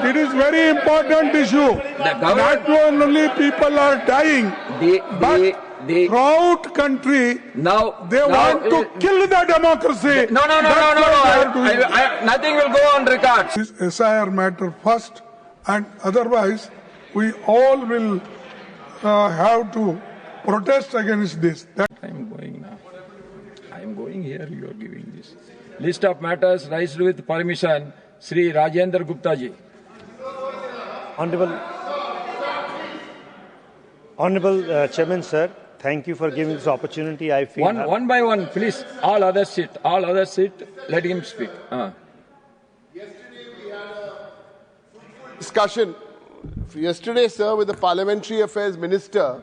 It is very important issue. Not only people are dying, but throughout country they want to kill the democracy. No. Nothing will go on record. This SIR matter first, and otherwise we all will have to protest against this. I am going now. I am going here. You are giving this list of matters raised with permission. Sri Rajendra Gupta ji. Honorable Chairman, sir, thank you for giving this opportunity. I feel one by one, please. All others sit. All others sit. Let him speak. Yesterday we had a discussion. Yesterday, sir, with the Parliamentary Affairs Minister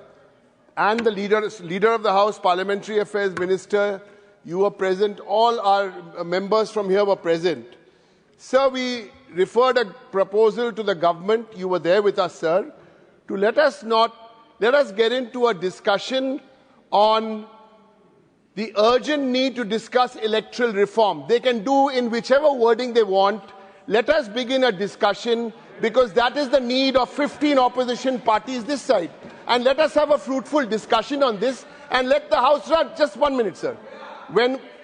and the leader of the House, Parliamentary Affairs Minister. You were present. All our members from here were present. Sir, we referred a proposal to the government. You were there with us, sir, to let us get into a discussion on the urgent need to discuss electoral reform. They can do in whichever wording they want. Let us begin a discussion, because that is the need of 15 opposition parties this side. And let us have a fruitful discussion on this and let the House run. Just 1 minute, sir.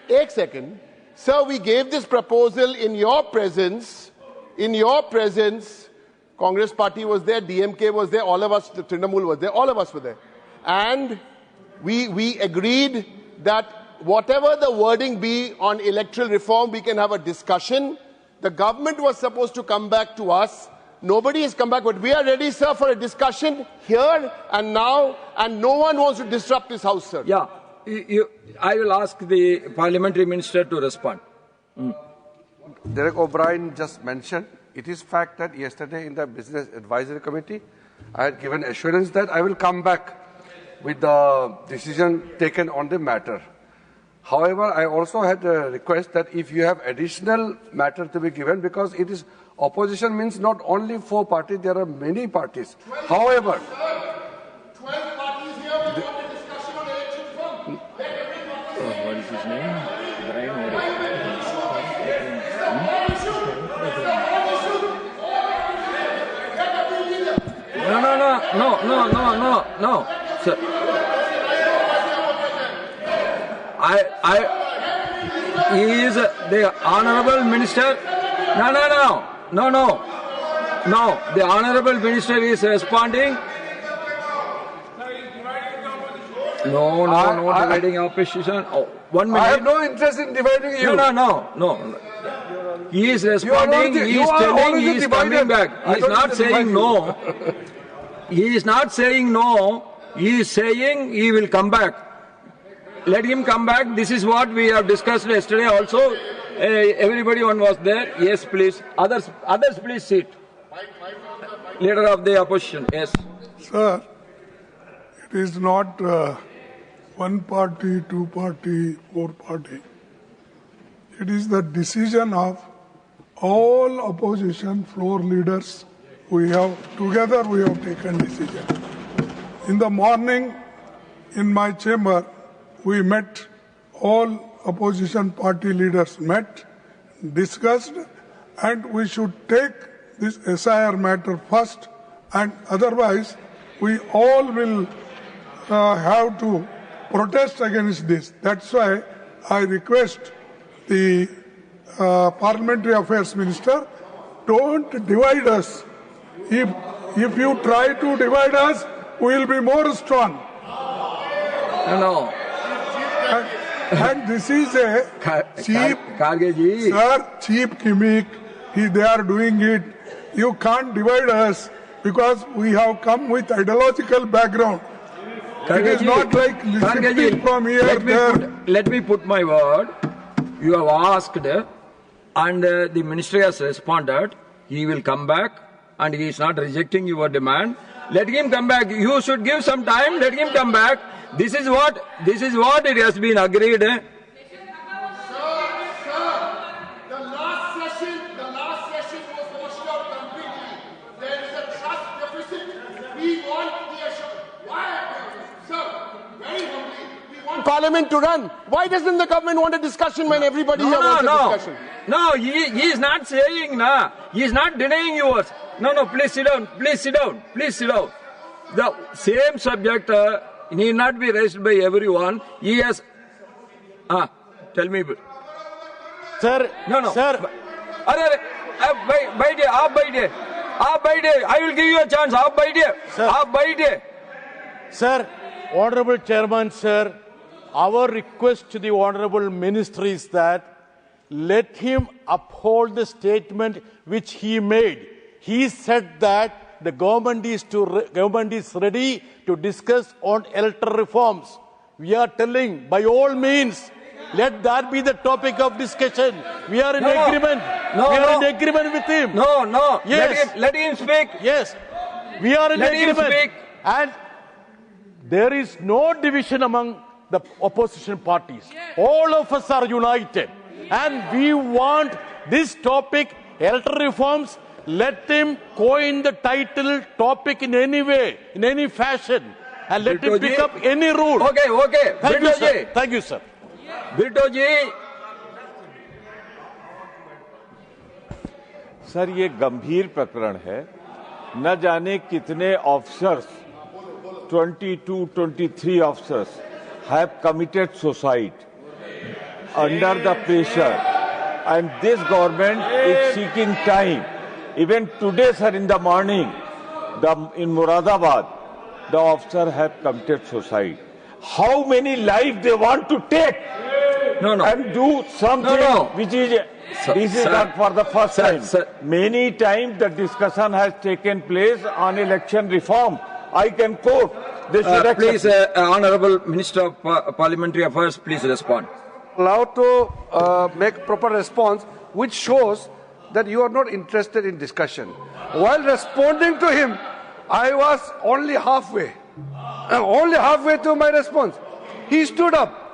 एक second. Sir, we gave this proposal in your presence. In your presence, Congress party was there, DMK was there, all of us, Trinamool was there, all of us were there. And we agreed that whatever the wording be on electoral reform, we can have a discussion. The government was supposed to come back to us. Nobody has come back, but we are ready, sir, for a discussion here and now, and no one wants to disrupt this House, sir. Yeah, I will ask the Parliamentary Minister to respond. Derek O'Brien just mentioned, it is fact that yesterday in the Business Advisory Committee, I had given assurance that I will come back with the decision taken on the matter. However, I also had a request that if you have additional matter to be given, because it is opposition means not only 4 parties, there are many parties. However, 12 parties here will want a discussion on election reform. What is his name? Brian. No. Sir. He is the Honorable Minister. No. The Honorable Minister is responding. No, dividing opposition. 1 minute. I have no interest in dividing you. No. He is responding. He is telling he is coming back. He is not saying no. He is not saying no. He is saying he will come back. Let him come back. This is what we have discussed yesterday also. Everybody was there. Yes, please. Others, please sit. Leader of the opposition. Yes. Sir, it is not 1 party, 2 party, 4 party. It is the decision of all opposition floor leaders. Together we have taken decision. In the morning, in my chamber, we met, all opposition party leaders met, discussed, and we should take this SIR matter first, and otherwise we all will have to protest against this. That's why I request the Parliamentary Affairs Minister, don't divide us. If you try to divide us, we will be more strong. No. And this is a cheap gimmick. They are doing it. You can't divide us because we have come with ideological background. It is not like listening from here there. Let me put my word. You have asked, and the ministry has responded. He will come back, and he is not rejecting your demand. Let him come back. You should give some time. Let him come back. This is what it has been agreed. Sir, the last session was washed out completely. There is a trust deficit. We want the assurance. Why? Sir, very humbly, we want Parliament to run. Why doesn't the government want a discussion when everybody here wants a discussion? No, he is not saying, he is not denying yours. No, please sit down. Please sit down. Please sit down. The same subject need not be raised by everyone. He has. Tell me. Sir, No. Sir. By day. I will give you a chance. By day. Sir, Honorable Chairman, sir, our request to the Honorable Minister is that let him uphold the statement which he made. He said that the government is ready to discuss on electoral reforms. We are telling, by all means, let that be the topic of discussion. We are in agreement. In agreement with him. No. Yes. Let him speak. Yes. We are in Let him agreement. speak. And there is no division among the opposition parties. All of us are united. And we want this topic, electoral reforms, let him coin the title topic in any way, in any fashion. And let him pick up any rule. Okay. Thank you, sir. Thank you, sir. बिल्टो जी sir ये गंभीर प्रकरण है न जाने कितने officers 23 officers have committed suicide under the pressure and this government is seeking time. Even today sir in the morning in Moradabad the officer have committed suicide. How many lives they want to take? No. And do something which is this is not for the first time. Sir. Many times the discussion has taken place on election reform. I can quote. They should please, Honorable Minister of Parliamentary Affairs, please respond. Allowed to make proper response, which shows that you are not interested in discussion. While responding to him, I was only halfway to my response. He stood up.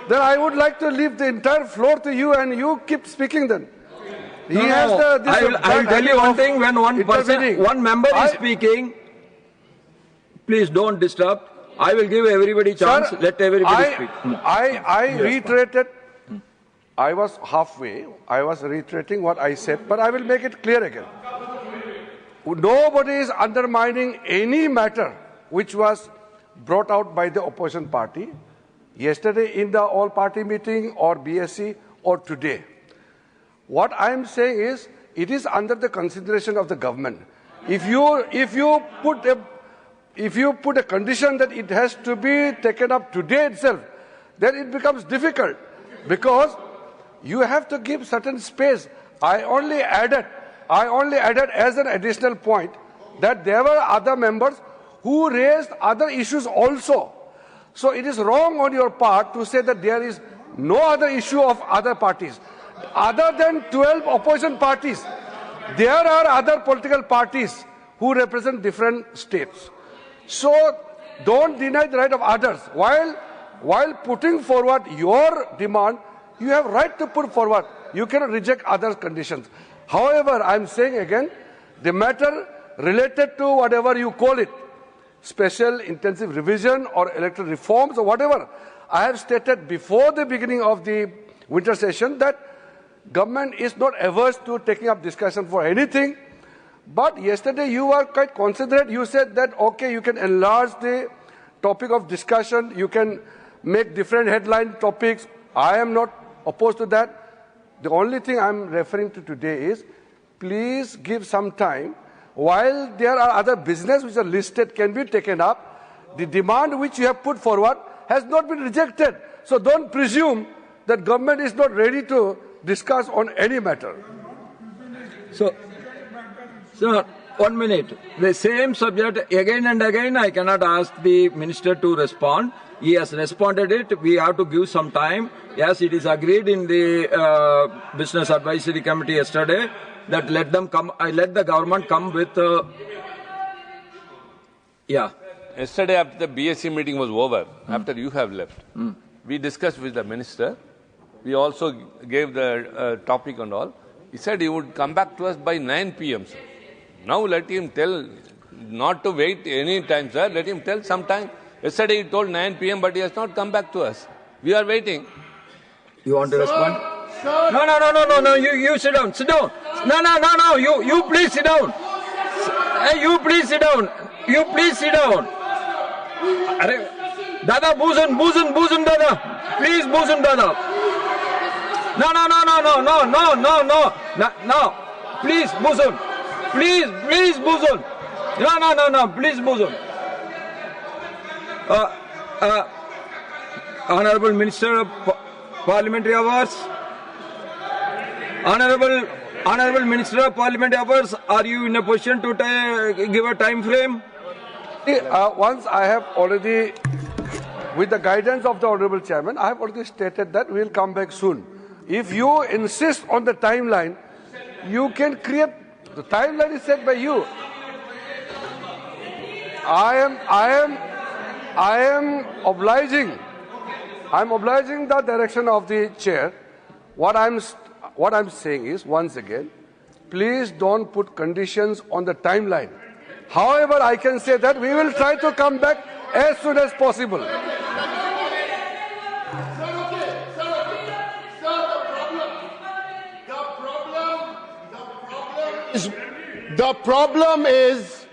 Then I would like to leave the entire floor to you, and you keep speaking. Then he has the. I will tell you one thing: when one member is speaking, please don't disturb. I will give everybody chance. Let everybody speak. I reiterated. I was halfway. I was reiterating what I said, but I will make it clear again. Nobody is undermining any matter which was brought out by the opposition party yesterday in the all-party meeting or BSc or today. What I am saying is, it is under the consideration of the government. If you put a condition that it has to be taken up today itself, then it becomes difficult because you have to give certain space. I only added as an additional point that there were other members who raised other issues also. So it is wrong on your part to say that there is no other issue of other parties. Other than 12 opposition parties, there are other political parties who represent different states. So don't deny the right of others. While putting forward your demand, you have right to put forward. You cannot reject others' conditions. However, I am saying again, the matter related to whatever you call it, special intensive revision or electoral reforms or whatever, I have stated before the beginning of the winter session that government is not averse to taking up discussion for anything. But yesterday you were quite considerate. You said that, okay, you can enlarge the topic of discussion. You can make different headline topics. I am not opposed to that. The only thing I am referring to today is, please give some time. While there are other business which are listed can be taken up, the demand which you have put forward has not been rejected. So don't presume that government is not ready to discuss on any matter. So 1 minute. The same subject again and again, I cannot ask the minister to respond. He has responded it. We have to give some time. Yes, it is agreed in the Business Advisory Committee yesterday that let them come. Let the government come with. Yesterday, after the BSc meeting was over, after you have left, we discussed with the minister. We also gave the topic and all. He said he would come back to us by 9 p.m. Sir. Now let him tell, not to wait any time, sir. Let him tell some time. Yesterday he told 9 p.m., but he has not come back to us. We are waiting. You want to respond? No. You sit down. Sit down. No. You please sit down. Hey, you please sit down. You please sit down. Arey, Dada, boozen, Dada. Please, boozen, Dada. No. Please, boozen. Please, boozen. No. Please, boozen. Honorable Minister of Parliamentary Affairs. Honorable Minister of Parliamentary Affairs, are you in a position to give a time frame? Once I have already, with the guidance of the Honorable Chairman, I have already stated that we will come back soon. If you insist on the timeline, you can create, the timeline is set by you. I am obliging the direction of the chair. What I'm saying is, once again, please don't put conditions on the timeline. However, I can say that we will try to come back as soon as possible. The problem is,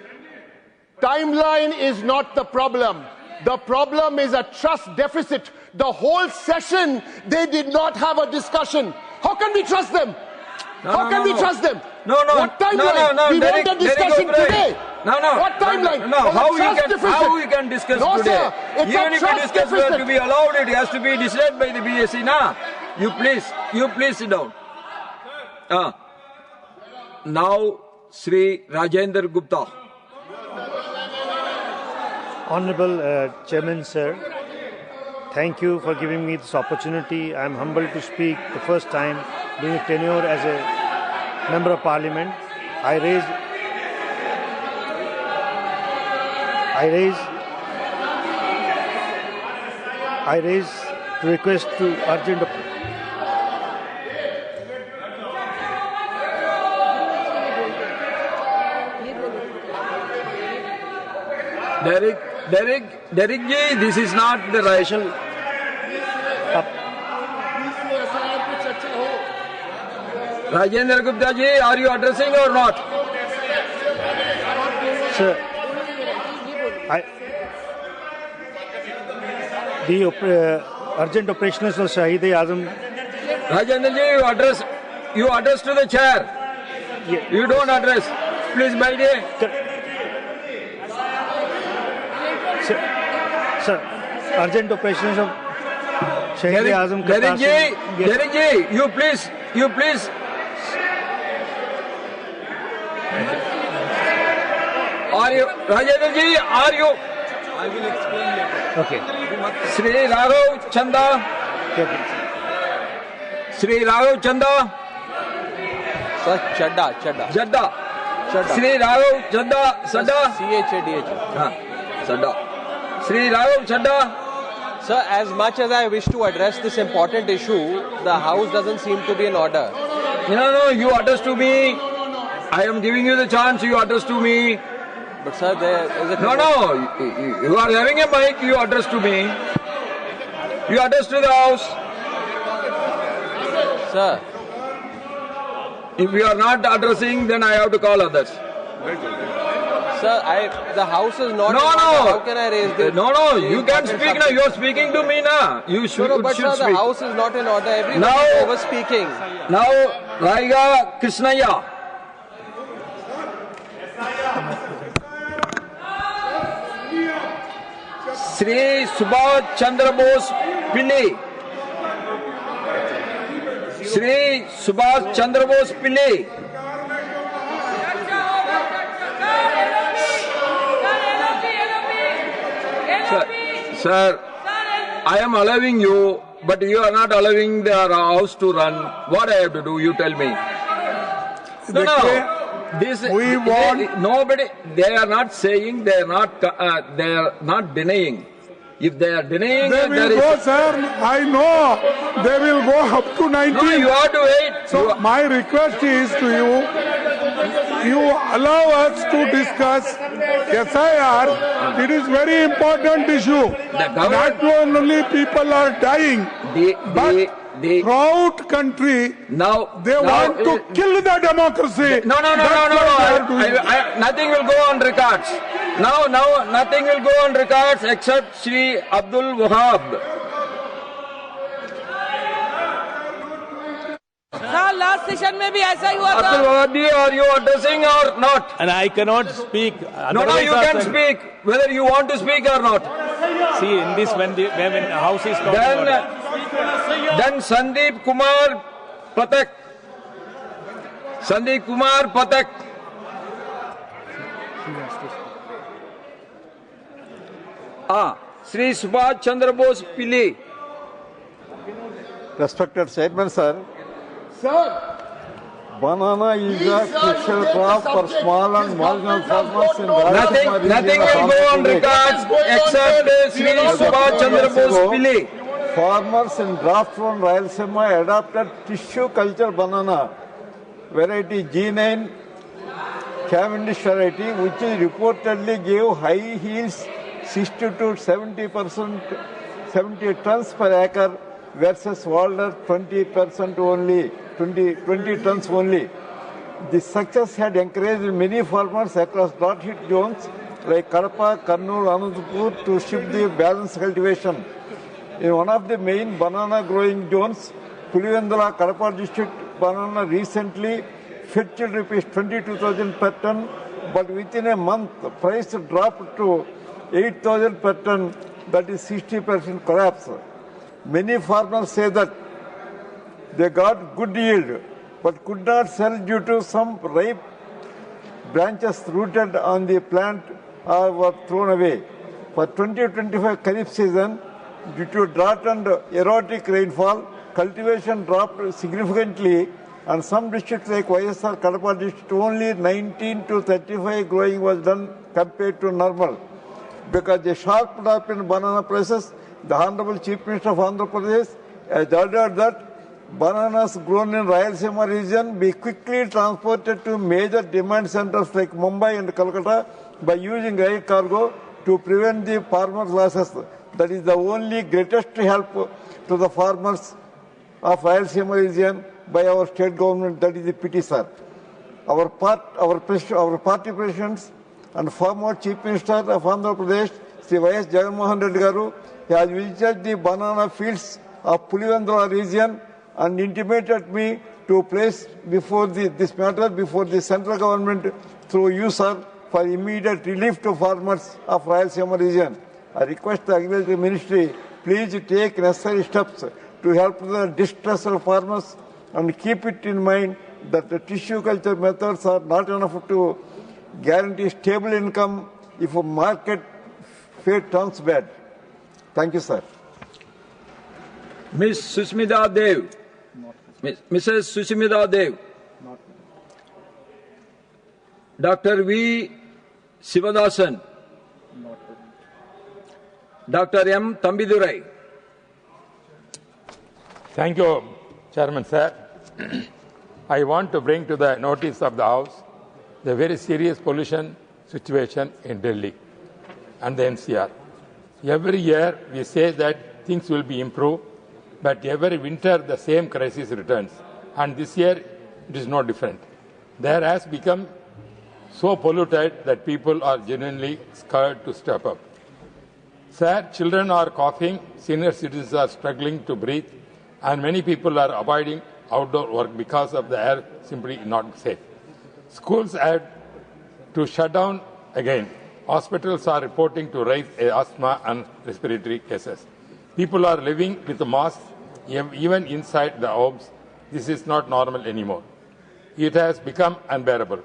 timeline is not the problem. The problem is a trust deficit. The whole session, they did not have a discussion. How can we trust them? How can we trust them? No. What timeline? We want a discussion today. What timeline? No. How you can discuss today? Sir, it's even a if trust you discuss deficit. to be allowed, it has to be decided by the BSC. You please sit down. Now, Sri Rajendra Gupta. Honorable Chairman, sir, thank you for giving me this opportunity. I am humbled to speak the first time during a tenure as a Member of Parliament. I raise the request to urgent. Derek ji, this is not the right. Rajendra Gupta ji, are you addressing or not? Sir, the urgent operations of Shahid-e-Azam. Rajendra ji, you address to the chair. Yeah. You don't address. Please, my dear. Sir, urgent operations of Shahid-e-Azam. Derek ji, you please. Are you, Rajendra ji, are you? I will explain later. Okay. Sri Raghav Chanda. Sri Raghav Chanda. Sir, Chadda. Sri Raghav Chadda. CHADH. Chadda. Sri Raghav Chadda. Sir, as much as I wish to address this important issue, the House doesn't seem to be in order. No, you address to me. I am giving you the chance, you address to me. But sir, there is a... No, you are having a mic, you address to me. You address to the House. Sir. If you are not addressing, then I have to call others. Sir, the House is not... No. How can I raise this? No, you can speak now. You are speaking to me now. You should, but should sir, speak. The House is not in order. Everyone is over speaking. Now, Raiga Krishnaya. Sri Subhash Chandra Bose Pillai. Sri Subhash Chandra Bose Pillai. Sir, I am allowing you, but you are not allowing the House to run. What I have to do, you tell me. No. This we want nobody. They are not saying. They are not denying. If they are denying, they will go, sir. I know they will go up to 19. No, you have to wait. So my request is to you allow us to discuss SIR. It is very important issue. Not only people are dying, but proud country. Now They want to kill the democracy. No. Nothing will go on records. Now, nothing will go on records except Sri Abdul Wahab. Sir, last session में भी ऐसा ही हुआ था. Abdul Wahab, are you addressing or not? And I cannot speak. No, you can speak, whether you want to speak or not. See, in this, when the House is talking Then Sandeep Kumar Pathak. Sandeep Kumar Pathak. Sri Subhash Chandra Bose Pili. Respected Chairman, sir. Sir, Banana is a crucial crop for small and marginal farmers in Nothing will go on records except Sri Subhash Chandra Bose Pili. Farmers in draft 1 Rayalaseema adopted tissue culture banana variety G9 Cavendish variety, which is reportedly gave high yields 60 to 70%, 70 tons per acre versus Walder 20% only, 20 tons only. The success had encouraged many farmers across drought hit zones like Kadapa, Kurnool, Anantapur to shift the balanced cultivation. In one of the main banana growing zones, Pulivendula, Kadapa district, banana recently fetched rupees 22,000 per ton, but within a month, price dropped to 8,000 per ton, that is 60% collapse. Many farmers say that they got good yield, but could not sell due to some ripe branches rooted on the plant or were thrown away. For 2025 Kharif season, due to drought and erratic rainfall, cultivation dropped significantly, and some districts like YSR Kadapa district only 19 to 35 growing was done compared to normal. Because the sharp drop in banana prices, the Honorable Chief Minister of Andhra Pradesh has ordered that bananas grown in Rayalaseema region be quickly transported to major demand centers like Mumbai and Calcutta by using rail cargo to prevent the farmers' losses. That is the only greatest help to the farmers of Rayalaseema region by our state government. That is the pity, sir. Our party presidents and former Chief Minister of Andhra Pradesh, Sri Y.S. Jagannath Reddy Garu, has visited the banana fields of Pulivendula region and intimated me to place before this matter before the central government through you, sir, for immediate relief to farmers of Rayalaseema region. I request the Agriculture Ministry, please take necessary steps to help the distressed farmers and keep it in mind that the tissue culture methods are not enough to guarantee stable income if a market fate turns bad. Thank you, sir. Ms. Susmita Dev. Mrs. Susmita Dev. Dr. V. Sivadasan. Dr. M. Tambidurai. Thank you, Chairman, sir. I want to bring to the notice of the House the very serious pollution situation in Delhi and the NCR. Every year we say that things will be improved, but every winter the same crisis returns. And this year it is no different. There has become so polluted that people are genuinely scared to step up. Sir, children are coughing, senior citizens are struggling to breathe, and many people are avoiding outdoor work because of the air simply not safe. Schools have to shut down again. Hospitals are reporting to rise asthma and respiratory cases. People are living with masks even inside the homes. This is not normal anymore. It has become unbearable.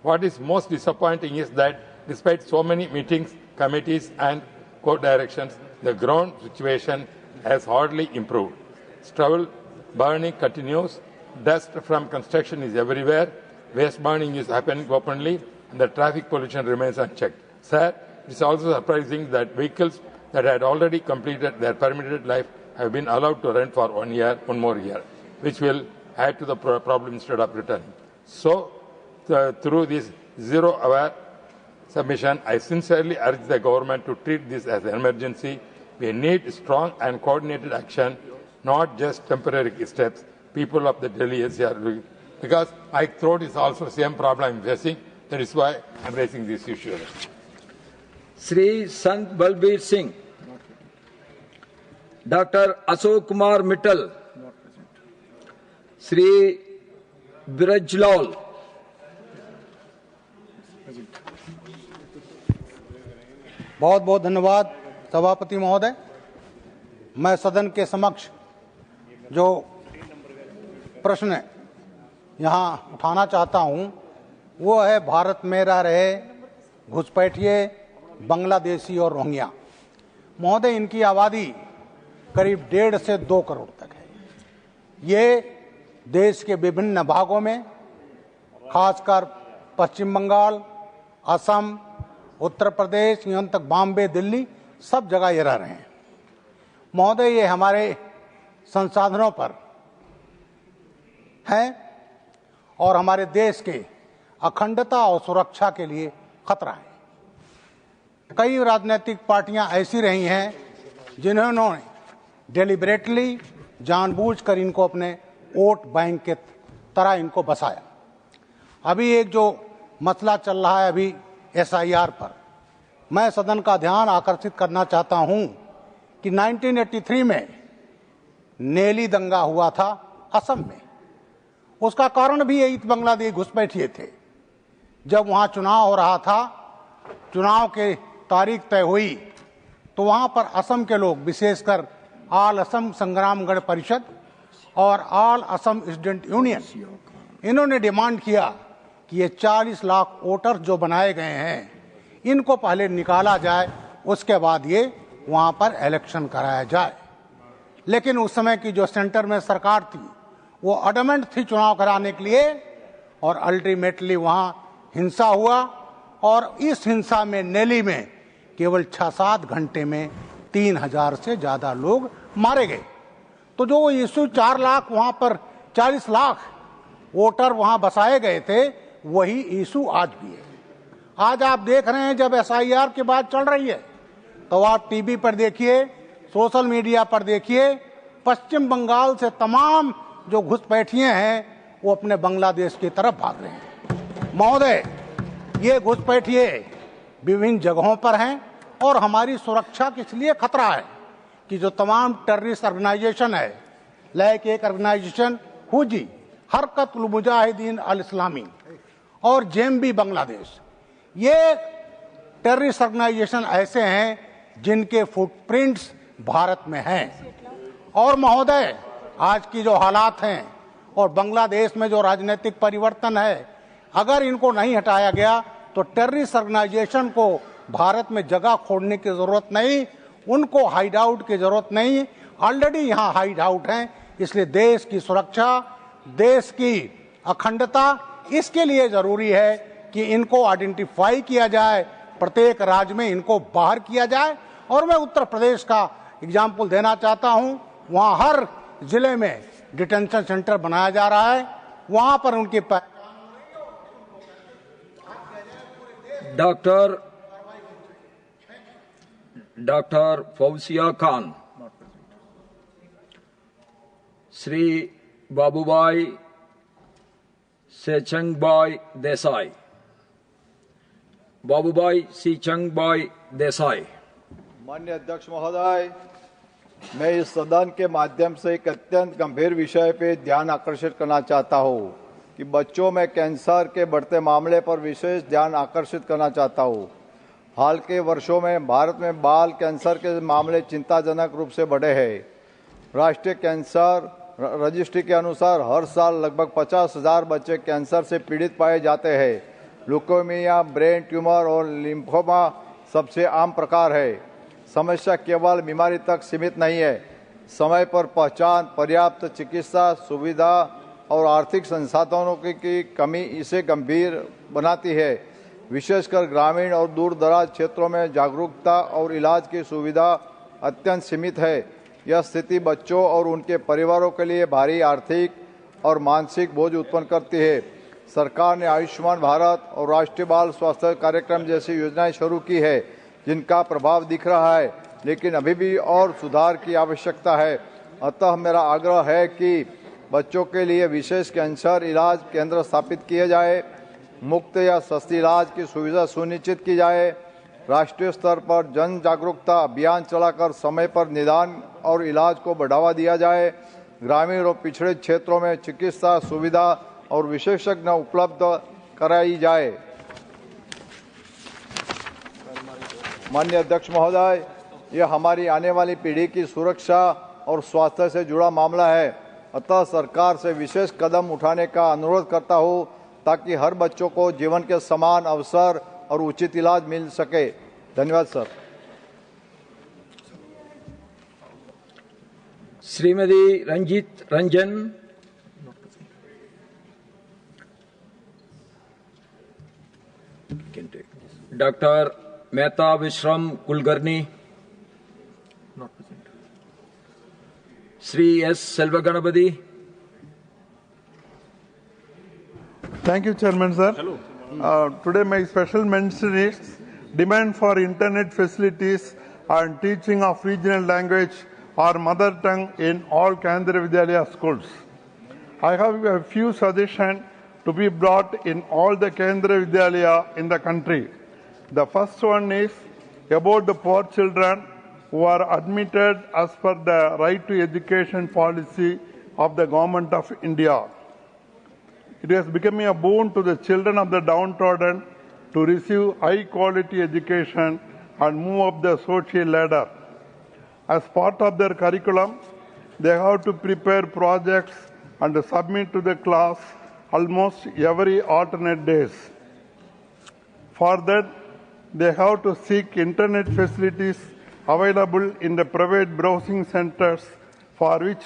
What is most disappointing is that despite so many meetings, committees and court directions, the ground situation has hardly improved. Stubble burning continues, dust from construction is everywhere, waste burning is happening openly, and the traffic pollution remains unchecked. Sir, it is also surprising that vehicles that had already completed their permitted life have been allowed to run for 1 year, one more year, which will add to the problem instead of returning. So, through this zero-hour submission, I sincerely urge the government to treat this as an emergency. We need strong and coordinated action, not just temporary steps. People of the Delhi NCR are doing, because my throat is also the same problem I'm facing. That is why I'm raising this issue. Sri Sant Balbir Singh, Dr. Ashok Kumar Mittal, Sri Birajlal, बहुत बहुत धन्यवाद सभापति महोदय। मैं सदन के समक्ष जो प्रश्न यहाँ उठाना चाहता हूँ वो है भारत में रह रहे घुसपैठिए बांग्लादेशी और रोहिंग्या। महोदय, इनकी आबादी करीब 1.5 से 2 करोड़ तक है। ये देश के विभिन्न भागों में, खासकर पश्चिम बंगाल, असम, उत्तर प्रदेश, यहाँ तक बॉम्बे, दिल्ली, सब जगह ये रह रहे हैं। महोदय, ये हमारे संसाधनों पर हैं और हमारे देश के अखंडता और सुरक्षा के लिए खतरा है। कई राजनीतिक पार्टियां ऐसी रही हैं जिन्होंने डेलिबरेटली, जानबूझकर इनको अपने वोट बैंक के तरह इनको बसाया। अभी एक जो मसला चल रहा है अभी SIR पर, मैं सदन का ध्यान आकर्षित करना चाहता हूं कि 1983 में नेली दंगा हुआ था असम में। उसका कारण भी यही बांग्लादेशी घुसपैठिए थे। जब वहां चुनाव हो रहा था, चुनाव के तारीख तय हुई, तो वहां पर असम के लोग, विशेषकर ऑल असम संग्राम गण परिषद और ऑल असम स्टूडेंट यूनियन, इन्होंने डिमांड किया कि ये 40 लाख वोटर जो बनाए गए हैं इनको पहले निकाला जाए, उसके बाद ये वहां पर इलेक्शन कराया जाए। लेकिन उस समय की जो सेंटर में सरकार थी वो अडमेंट थी चुनाव कराने के लिए, और अल्टीमेटली वहां हिंसा हुआ और इस हिंसा में नेली में केवल 6-7 घंटे में 3000 से ज्यादा लोग मारे गए। तो जो इशू 4 लाख वहां पर 40 लाख वोटर वहां बसाए गए थे, वही इशू आज भी है। आज आप देख रहे हैं जब SIR की बात चल रही है तो आप टीवी पर देखिए, सोशल मीडिया पर देखिए, पश्चिम बंगाल से तमाम जो घुसपैठिए हैं वो अपने बांग्लादेश की तरफ भाग रहे हैं। महोदय, ये घुसपैठिए विभिन्न जगहों पर हैं और हमारी सुरक्षा के इसलिए खतरा है कि जो तमाम टेररिस्ट ऑर्गेनाइजेशन है, लाइक एक ऑर्गेनाइजेशन हुजी, हरकत उल मुजाहिदीन अल इस्लामी और जेएमबी बांग्लादेश, ये टेररिस्ट ऑर्गेनाइजेशन ऐसे हैं जिनके फुटप्रिंट्स भारत में हैं। और महोदय, आज की जो हालात हैं और बांग्लादेश में जो राजनीतिक परिवर्तन है, अगर इनको नहीं हटाया गया तो टेररिस्ट ऑर्गेनाइजेशन को भारत में जगह खोजने की जरूरत नहीं, उनको हाइड आउट की जरूरत नहीं, ऑलरेडी यहाँ हाइड आउट हैं। इसलिए देश की सुरक्षा, देश की अखंडता, इसके लिए जरूरी है कि इनको आइडेंटिफाई किया जाए, प्रत्येक राज्य में इनको बाहर किया जाए। और मैं उत्तर प्रदेश का एग्जाम्पल देना चाहता हूं, वहां हर जिले में डिटेंशन सेंटर बनाया जा रहा है, वहां पर उनकी डॉक्टर फौजिया खान, श्री बाबूभाई सेचंगभाई देसाई, बाबूभाई सेचंगभाई देसाई। माननीय अध्यक्ष महोदय, मैं इस सदन के माध्यम से एक अत्यंत गंभीर विषय पे ध्यान आकर्षित करना चाहता हूँ कि बच्चों में कैंसर के बढ़ते मामले पर विशेष ध्यान आकर्षित करना चाहता हूँ। हाल के वर्षों में भारत में बाल कैंसर के मामले चिंताजनक रूप से बढ़े हैं। राष्ट्रीय कैंसर रजिस्ट्री के अनुसार हर साल लगभग 50,000 बच्चे कैंसर से पीड़ित पाए जाते हैं। ल्यूकेमिया, ब्रेन ट्यूमर और लिम्फोमा सबसे आम प्रकार है। समस्या केवल बीमारी तक सीमित नहीं है, समय पर पहचान, पर्याप्त चिकित्सा सुविधा और आर्थिक संसाधनों की कमी इसे गंभीर बनाती है। विशेषकर ग्रामीण और दूर दराज क्षेत्रों में जागरूकता और इलाज की सुविधा अत्यंत सीमित है। यह स्थिति बच्चों और उनके परिवारों के लिए भारी आर्थिक और मानसिक बोझ उत्पन्न करती है। सरकार ने आयुष्मान भारत और राष्ट्रीय बाल स्वास्थ्य कार्यक्रम जैसी योजनाएं शुरू की है जिनका प्रभाव दिख रहा है, लेकिन अभी भी और सुधार की आवश्यकता है। अतः मेरा आग्रह है कि बच्चों के लिए विशेष कैंसर इलाज केंद्र स्थापित किए जाए, मुफ्त या सस्ती इलाज की सुविधा सुनिश्चित की जाए, राष्ट्रीय स्तर पर जन जागरूकता अभियान चलाकर समय पर निदान और इलाज को बढ़ावा दिया जाए, ग्रामीण और पिछड़े क्षेत्रों में चिकित्सा सुविधा और विशेषज्ञ उपलब्ध कराई जाए। माननीय अध्यक्ष महोदय, यह हमारी आने वाली पीढ़ी की सुरक्षा और स्वास्थ्य से जुड़ा मामला है, अतः सरकार से विशेष कदम उठाने का अनुरोध करता हूं ताकि हर बच्चों को जीवन के समान अवसर और उचित इलाज मिल सके। धन्यवाद सर। Shrimati Ranjeet Ranjan, doctor Mehta Vishram Kulkarni, Shri S Selvaganapathi. Thank you, Chairman, sir. Today my special mention is demand for internet facilities and teaching of regional language or mother tongue in all Kendriya Vidyalaya schools. I have a few suggestions to be brought in all the Kendriya Vidyalaya in the country. The first one is about the poor children who are admitted as per the right to education policy of the Government of India. It has become a boon to the children of the downtrodden to receive high-quality education and move up the social ladder. As part of their curriculum, they have to prepare projects and submit to the class almost every alternate days. For that, they have to seek internet facilities available in the private browsing centers for which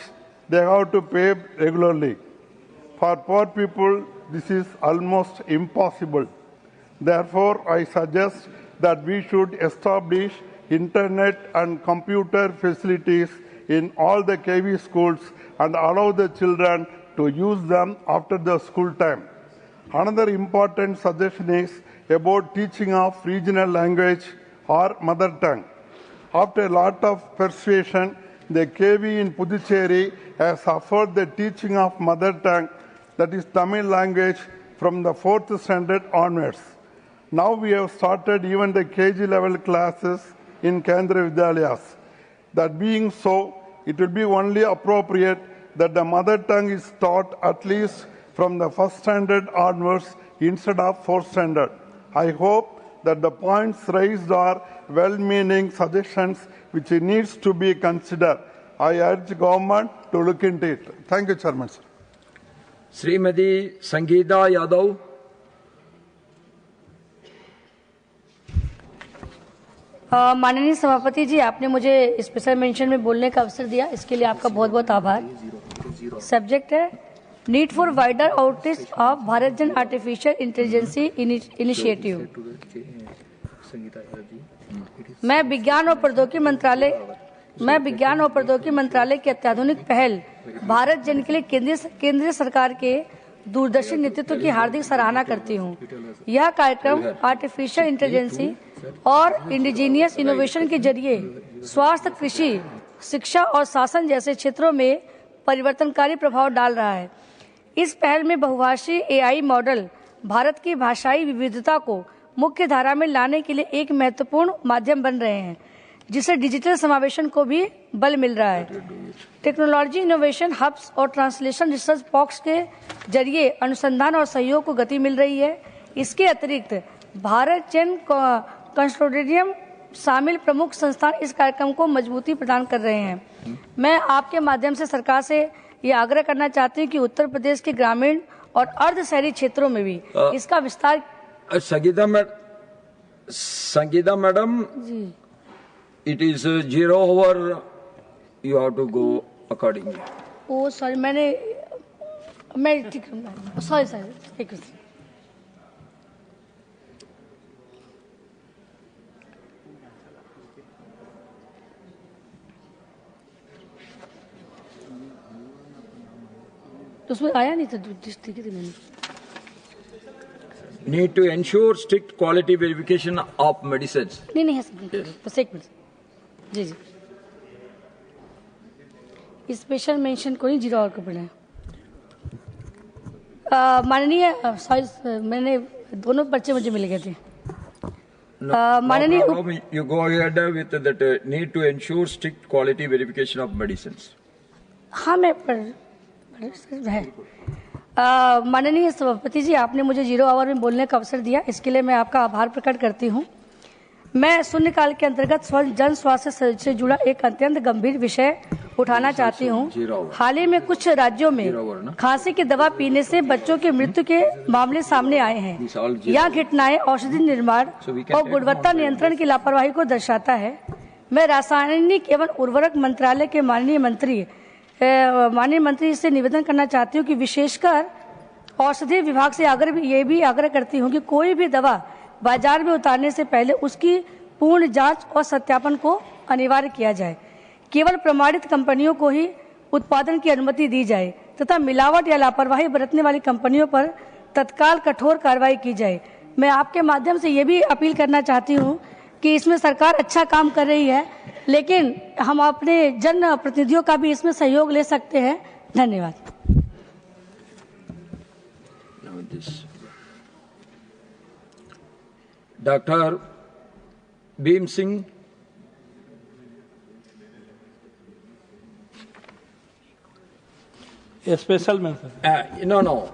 they have to pay regularly. For poor people, this is almost impossible. Therefore, I suggest that we should establish internet and computer facilities in all the KV schools and allow the children to use them after the school time. Another important suggestion is about teaching of regional language or mother tongue. After a lot of persuasion, the KV in Puducherry has offered the teaching of mother tongue, that is Tamil language, from the 4th standard onwards. Now we have started even the KG level classes in Kendriya Vidyalayas. That being so, it will be only appropriate that the mother tongue is taught at least from the 1st standard onwards instead of 4th standard. I hope that the points raised are well-meaning suggestions which needs to be considered. I urge government to look into it. Thank you, Chairman, sir. Shrimati Sangeeta Yadav. माननीय सभापति जी, आपने मुझे special mention में बोलने का अवसर दिया, इसके लिए आपका बहुत बहुत आभार। सब्जेक्ट है need for wider outreach of Bharat जन आर्टिफिशियल इंटेलिजेंसी इनिशिएटिव। मैं विज्ञान और प्रौद्योगिकी मंत्रालय की अत्याधुनिक पहल भारत जन के लिए केंद्रीय सरकार के दूरदर्शी नेतृत्व की हार्दिक सराहना करती हूँ। यह कार्यक्रम आर्टिफिशियल इंटेलिजेंसी और इंडिजीनियस इनोवेशन के जरिए स्वास्थ्य, कृषि, शिक्षा और शासन जैसे क्षेत्रों में परिवर्तनकारी प्रभाव डाल रहा है। इस पहल में बहुभाषी एआई मॉडल भारत की भाषाई विविधता को मुख्य धारा में लाने के लिए एक महत्वपूर्ण माध्यम बन रहे हैं, जिससे डिजिटल समावेशन को भी बल मिल रहा है। टेक्नोलॉजी इनोवेशन हब्स और ट्रांसलेशन रिसर्च बॉक्स के जरिए अनुसंधान और सहयोग को गति मिल रही है। इसके अतिरिक्त भारत जन कंसोर्टियम शामिल प्रमुख संस्थान इस कार्यक्रम को मजबूती प्रदान कर रहे हैं। मैं आपके माध्यम से सरकार से ये आग्रह करना चाहती हूँ कि उत्तर प्रदेश के ग्रामीण और अर्ध शहरी क्षेत्रों में भी इसका विस्तार। Sangeeta madam ji, it is 0 over, you have to go accordingly. Oh, sorry, मैं ठीक हूँ। Sorry, एक मिनट। तो उसमें आया नहीं था, ठीक है मैंने। Need to ensure strict quality verification of medicines. नहीं है, बस एक मिनट। जी। स्पेशल मेंशन को नहीं, 0 आवर को पढ़े। माननीय मैंने दोनों पर्चे मुझे मिल गए थे। माननीय you go ahead with that need to ensure strict quality verification of medicines. हाँ मैं माननीय सभापति जी, आपने मुझे 0 आवर में बोलने का अवसर दिया, इसके लिए मैं आपका आभार प्रकट करती हूँ। मैं शून्यकाल के अंतर्गत जन स्वास्थ्य से जुड़ा एक अत्यंत गंभीर विषय उठाना चाहती हूँ। हाल ही में कुछ राज्यों में खांसी की दवा पीने से बच्चों की मृत्यु के मामले सामने आए हैं। यह घटनाएं औषधि निर्माण और गुणवत्ता नियंत्रण की लापरवाही को दर्शाता है। मैं रासायनिक एवं उर्वरक मंत्रालय के माननीय मंत्री से निवेदन करना चाहती हूँ कि विशेषकर औषधि विभाग से ये भी आग्रह करती हूँ कि कोई भी दवा बाजार में उतारने से पहले उसकी पूर्ण जांच और सत्यापन को अनिवार्य किया जाए। केवल प्रमाणित कंपनियों को ही उत्पादन की अनुमति दी जाए तथा मिलावट या लापरवाही बरतने वाली कंपनियों पर तत्काल कठोर कार्रवाई की जाए। मैं आपके माध्यम से ये भी अपील करना चाहती हूँ कि इसमें सरकार अच्छा काम कर रही है, लेकिन हम अपने जन प्रतिनिधियों का भी इसमें सहयोग ले सकते हैं। धन्यवाद। Doctor Bhim Singh. A special mention. No.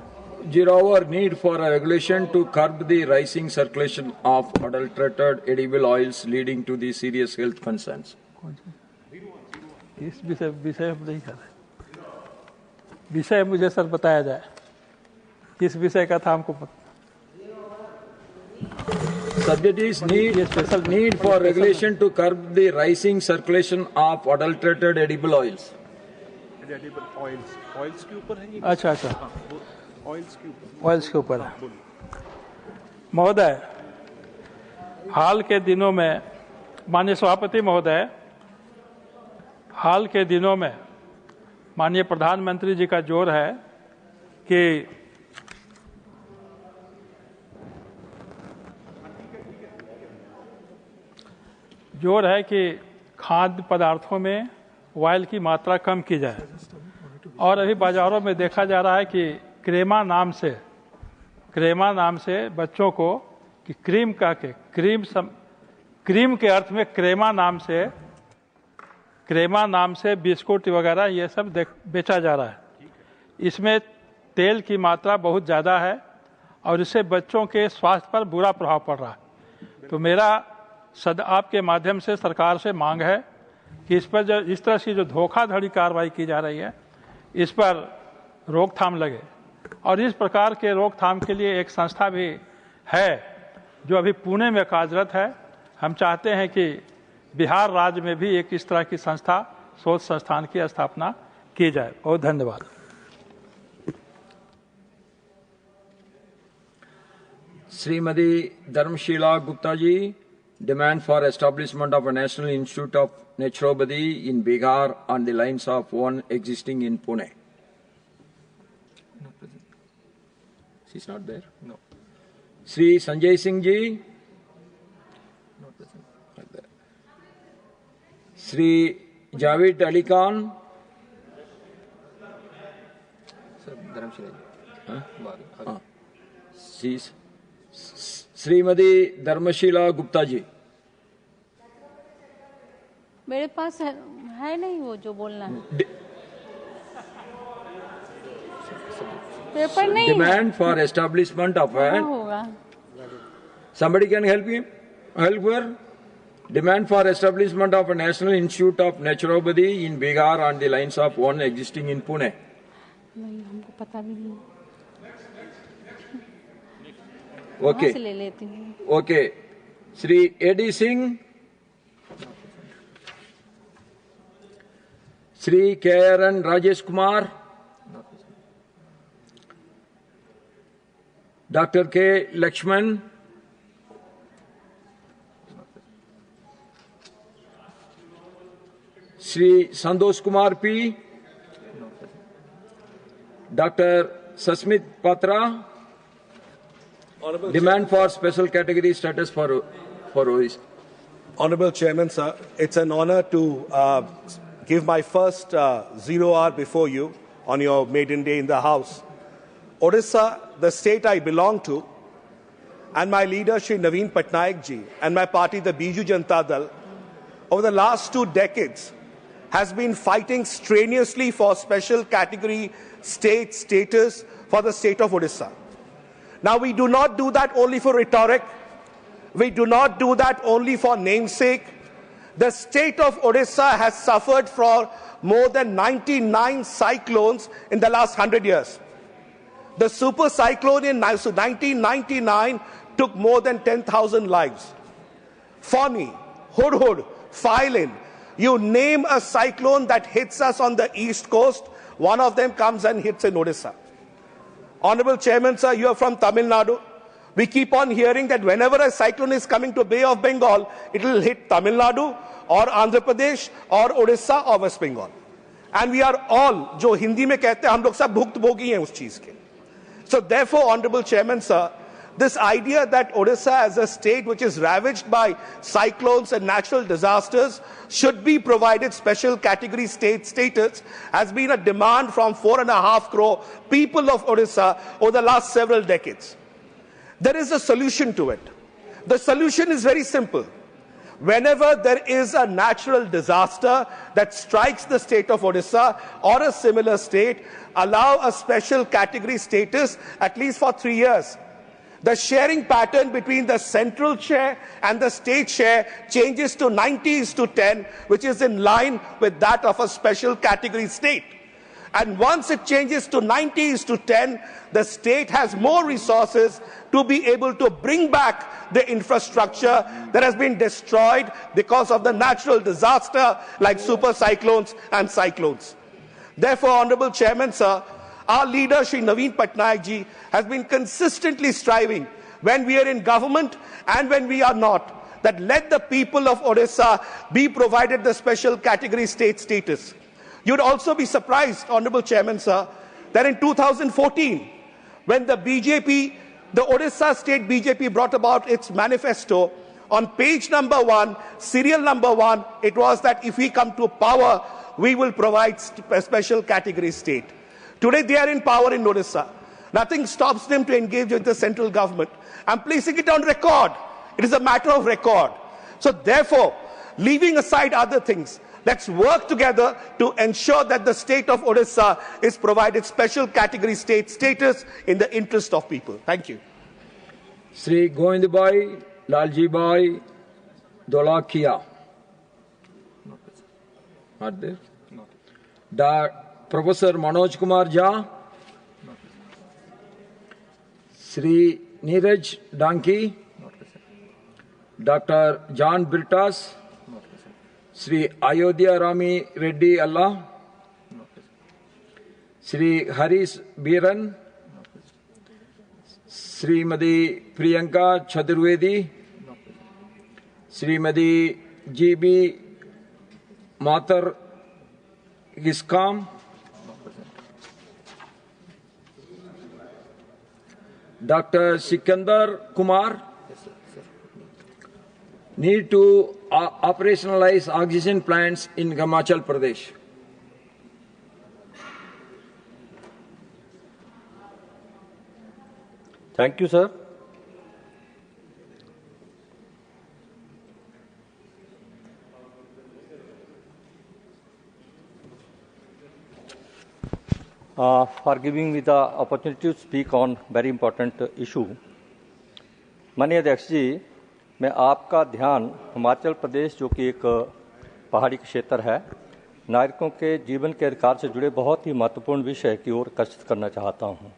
0 hour need for a regulation to curb the rising circulation of adulterated edible oils leading to the serious health concerns. इस विषय हम नहीं कर रहे। विषय मुझे सर बताया जाए, किस विषय का था हमको पता। Subject is need for regulation to curb the rising circulation of adulterated edible oils. Oils के ऊपर है। अच्छा ऑयल्स के ऊपर है। महोदय, हाल के दिनों में माननीय सभापति महोदय, हाल के दिनों में माननीय प्रधानमंत्री जी का जोर है कि खाद्य पदार्थों में ऑयल की मात्रा कम की जाए। और अभी बाजारों में देखा जा रहा है कि क्रेमा नाम से बच्चों को कि क्रीम के अर्थ में क्रेमा नाम से बिस्कुट वगैरह ये सब बेचा जा रहा है। इसमें तेल की मात्रा बहुत ज़्यादा है और इससे बच्चों के स्वास्थ्य पर बुरा प्रभाव पड़ रहा है। तो मेरा आपके माध्यम से सरकार से मांग है कि इस पर इस तरह की जो धोखाधड़ी कार्रवाई की जा रही है, इस पर रोकथाम लगे। और इस प्रकार के रोकथाम के लिए एक संस्था भी है जो अभी पुणे में कार्यरत है। हम चाहते हैं कि बिहार राज्य में भी एक इस तरह की संस्था, शोध संस्थान की स्थापना की जाए। बहुत धन्यवाद। Shrimati Dharmshila Gupta ji, demand for establishment of a National Institute of Naturopathy in Bihar on the lines of one existing in Pune. She's not there? No. Sri Sanjay Singh ji. Not present. Not there. Sri Javed Ali Khan. Shrimati Dharmshila Gupta ji. मेरे पास है नहीं वो जो बोलना है। Paper नहीं। Demand for establishment of a होगा। Somebody can help him? Help her? Demand for establishment of a National Institute of Naturopathy in Bihar on the lines of one existing in Pune. नहीं, हमको पता भी नहीं। Okay ले लेती हूँ। Okay, Shri A D Singh, Shri K R N Rajesh Kumar, doctor K Laxman, Shri Santosh Kumar P, doctor Sasmit Patra, demand for special category status for OIS. Honorable Chairman, sir, it's an honor to give my first 0 hour before you on your maiden day in the House. Odisha, the state I belong to, and my leader, Shri Naveen Patnaik ji, and my party, the Biju Janata Dal, over the last 2 decades, has been fighting strenuously for special category state status for the state of Odisha. Now, we do not do that only for rhetoric. We do not do that only for namesake. The state of Odisha has suffered for more than 99 cyclones in the last 100 years. The super cyclone in 1999 took more than 10,000 lives. Fani, Hudhud, Philin, you name a cyclone that hits us on the east coast, one of them comes and hits in Odisha. Honorable Chairman, sir, you are from Tamil Nadu. We keep on hearing that whenever a cyclone is coming to Bay of Bengal, it will hit Tamil Nadu or Andhra Pradesh or Odisha or West Bengal. And we are all, जो हिंदी में कहते हैं, हम लोग सब भुक्तभोगी हैं उस चीज के. So therefore, Honorable Chairman, sir, this idea that Odisha as a state which is ravaged by cyclones and natural disasters should be provided special category state status has been a demand from 4.5 crore people of Odisha over the last several decades. There is a solution to it. The solution is very simple. Whenever there is a natural disaster that strikes the state of Odisha or a similar state, allow a special category status at least for 3 years. The sharing pattern between the central share and the state share changes to 90:10, which is in line with that of a special category state. And once it changes to 90:10, the state has more resources to be able to bring back the infrastructure that has been destroyed because of the natural disaster like super cyclones and cyclones. Therefore, Honorable Chairman, sir, our leader, Shri Naveen Patnaik ji, has been consistently striving, when we are in government and when we are not, that let the people of Odisha be provided the special category state status. You'd also be surprised, Honorable Chairman, sir, that in 2014, when the BJP, the Odisha State BJP brought about its manifesto, on page number 1, serial number 1, it was that if we come to power, we will provide a special category state. Today they are in power in Odisha. Nothing stops them to engage with the central government. I'm placing it on record. It is a matter of record. So therefore, leaving aside other things, let's work together to ensure that the state of Odisha is provided special category state status in the interest of people. Thank you. Sri Govindbhai Lalji Dholakia. Not there. Professor Manoj Kumar Jha, Sri Neeraj Danki, Dr. John Birtas, Sri Ayodhya Rami Reddy Allah, Sri Haris Biran, Srimati Priyanka Chaturvedi, Srimati GB Matar Giskam, Dr. Sikandar Kumar, need to operationalize oxygen plants in Himachal Pradesh. Thank you, sir. For giving me the opportunity to speak on very important issue. माननीय अध्यक्ष जी, मैं आपका ध्यान हिमाचल प्रदेश जो कि एक पहाड़ी क्षेत्र है, नागरिकों के जीवन के अधिकार से जुड़े बहुत ही महत्वपूर्ण विषय की ओर आकर्षित करना चाहता हूं।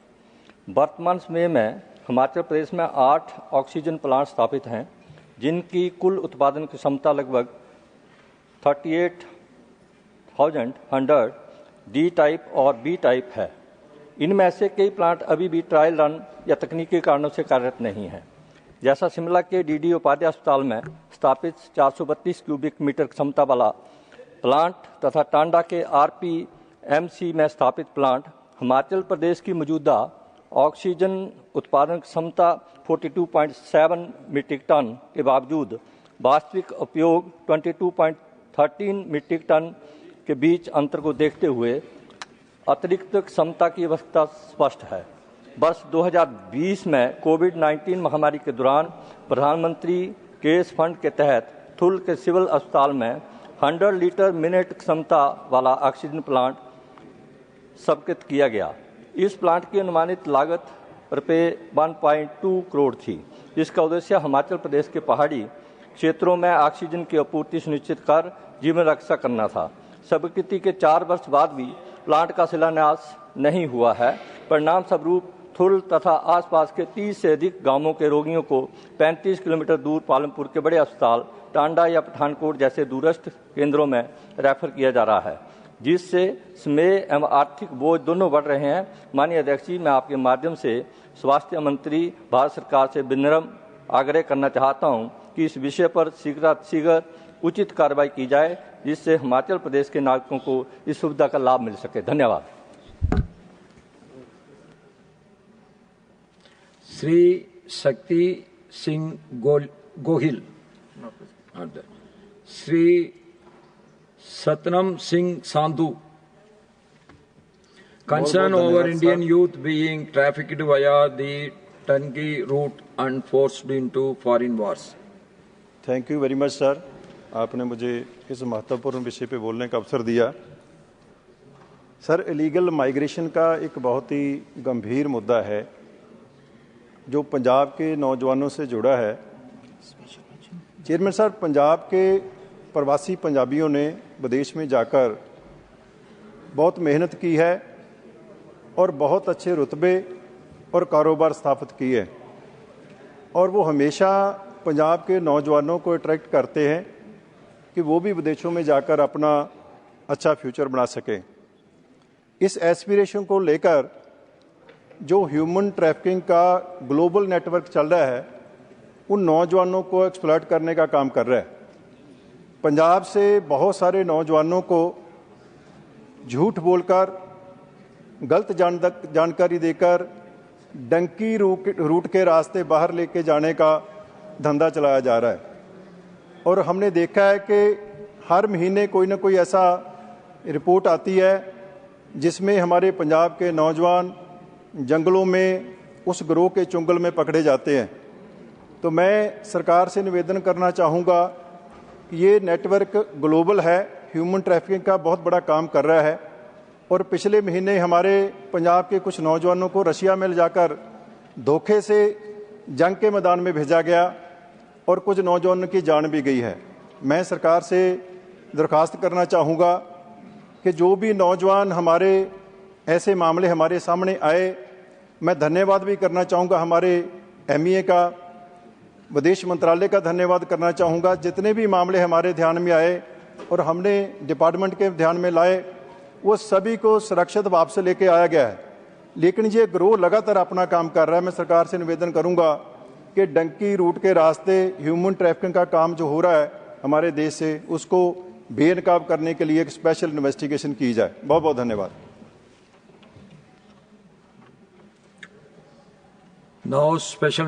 वर्तमान समय में हिमाचल प्रदेश में 8 ऑक्सीजन प्लांट स्थापित हैं, जिनकी कुल उत्पादन की क्षमता लगभग 38,100 डी टाइप और बी टाइप है। इनमें से कई प्लांट अभी भी ट्रायल रन या तकनीकी कारणों से कार्यरत नहीं है। जैसा शिमला के डीडी उपाध्याय अस्पताल में स्थापित 432 क्यूबिक मीटर क्षमता वाला प्लांट तथा टांडा के आरपीएमसी में स्थापित प्लांट हिमाचल प्रदेश की मौजूदा ऑक्सीजन उत्पादन क्षमता 42.7 मीट्रिक टन के बावजूद वास्तविक उपयोग 22.13 मीट्रिक टन के बीच अंतर को देखते हुए अतिरिक्त क्षमता की आवश्यकता स्पष्ट है। वर्ष 2020 में कोविड-19 महामारी के दौरान प्रधानमंत्री केयर्स फंड के तहत थुल के सिविल अस्पताल में 100 लीटर मिनट क्षमता वाला ऑक्सीजन प्लांट स्वीकृत किया गया। इस प्लांट की अनुमानित लागत रुपये 1.2 करोड़ थी। इसका उद्देश्य हिमाचल प्रदेश के पहाड़ी क्षेत्रों में ऑक्सीजन की आपूर्ति सुनिश्चित कर जीवन रक्षा करना था। स्वीकृति के 4 वर्ष बाद भी प्लांट का शिलान्यास नहीं हुआ है। परिणाम स्वरूप थुल तथा आसपास के 30 से अधिक गांवों के रोगियों को 35 किलोमीटर दूर पालमपुर के बड़े अस्पताल टांडा या पठानकोट जैसे दूरस्थ केंद्रों में रेफर किया जा रहा है, जिससे समय एवं आर्थिक बोझ दोनों बढ़ रहे हैं। माननीय अध्यक्ष जी, मैं आपके माध्यम से स्वास्थ्य मंत्री भारत सरकार से विनम्र आग्रह करना चाहता हूं कि इस विषय पर शीघ्र उचित कार्रवाई की जाए, जिससे हिमाचल प्रदेश के नागरिकों को इस सुविधा का लाभ मिल सके। धन्यवाद। Shri Shakti Singh Gohil, Shri Satnam Singh Sandhu, concern over Indian youth being trafficked via the Tangi route and forced into foreign wars. Thank you very much sir, आपने मुझे इस महत्वपूर्ण विषय पे बोलने का अवसर दिया। सर, इलीगल माइग्रेशन का एक बहुत ही गंभीर मुद्दा है जो पंजाब के नौजवानों से जुड़ा है। चेयरमैन सर, पंजाब के प्रवासी पंजाबियों ने विदेश में जाकर बहुत मेहनत की है और बहुत अच्छे रुतबे और कारोबार स्थापित किए, और वो हमेशा पंजाब के नौजवानों को अट्रैक्ट करते हैं कि वो भी विदेशों में जाकर अपना अच्छा फ्यूचर बना सकें। इस एस्पिरेशन को लेकर जो ह्यूमन ट्रैफिकिंग का ग्लोबल नेटवर्क चल रहा है, उन नौजवानों को एक्सप्लॉइट करने का काम कर रहा है। पंजाब से बहुत सारे नौजवानों को झूठ बोलकर, गलत जानकारी देकर डंकी रूट के रास्ते बाहर लेके जाने का धंधा चलाया जा रहा है। और हमने देखा है कि हर महीने कोई ना कोई ऐसा रिपोर्ट आती है जिसमें हमारे पंजाब के नौजवान जंगलों में उस गिरोह के चुंगल में पकड़े जाते हैं। तो मैं सरकार से निवेदन करना चाहूँगा कि ये नेटवर्क ग्लोबल है, ह्यूमन ट्रैफिकिंग का बहुत बड़ा काम कर रहा है। और पिछले महीने हमारे पंजाब के कुछ नौजवानों को रशिया में ले जाकर धोखे से जंग के मैदान में भेजा गया और कुछ नौजवानों की जान भी गई है। मैं सरकार से दरख्वास्त करना चाहूँगा कि जो भी नौजवान हमारे ऐसे मामले हमारे सामने आए, मैं धन्यवाद भी करना चाहूँगा हमारे MEA का, विदेश मंत्रालय का धन्यवाद करना चाहूँगा। जितने भी मामले हमारे ध्यान में आए और हमने डिपार्टमेंट के ध्यान में लाए, वो सभी को सुरक्षित वापस लेके आया गया है। लेकिन ये गिरोह लगातार अपना काम कर रहा है। मैं सरकार से निवेदन करूंगा कि डंकी रूट के रास्ते ह्यूमन ट्रैफिकिंग का काम जो हो रहा है हमारे देश से, उसको बेनकाब करने के लिए एक स्पेशल इन्वेस्टिगेशन की जाए। बहुत बहुत धन्यवाद। Now special